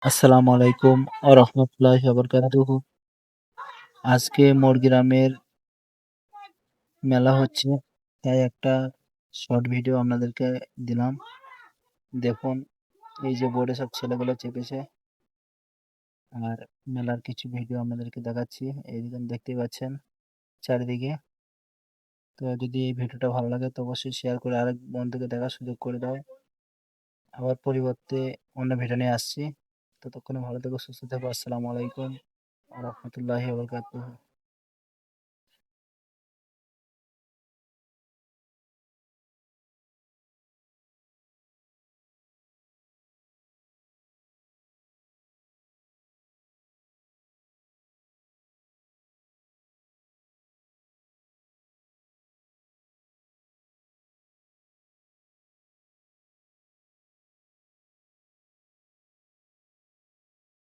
আসসালামু আলাইকুম ওয়া রাহমাতুল্লাহি ওয়া বারাকাতুহু। আজকে মোর গ্রামের মেলা হচ্ছে, তাই একটা শর্ট ভিডিও আপনাদেরকে দিলাম। দেখুন, এই যে বোর্ডে সব ছেলেগুলো চেপেছে, আর মেলার কিছু ভিডিও আপনাদেরকে দেখাচ্ছি। এইদিকে দেখতেই পাচ্ছেন চারিদিকে। তো যদি এই ভিডিওটা ভালো লাগে তো অবশ্যই শেয়ার করে আরেক বন্ধুকে দেখার সুযোগ করে দাও। আবার পরিবর্তে অন্য ভিডিও নিয়ে আসছি। ততক্ষণে ভালো থেকো, সুস্থ থেকো। আসসালামু আলাইকুম ওয়া রাহমাতুল্লাহি ওয়া বারাকাতুহু।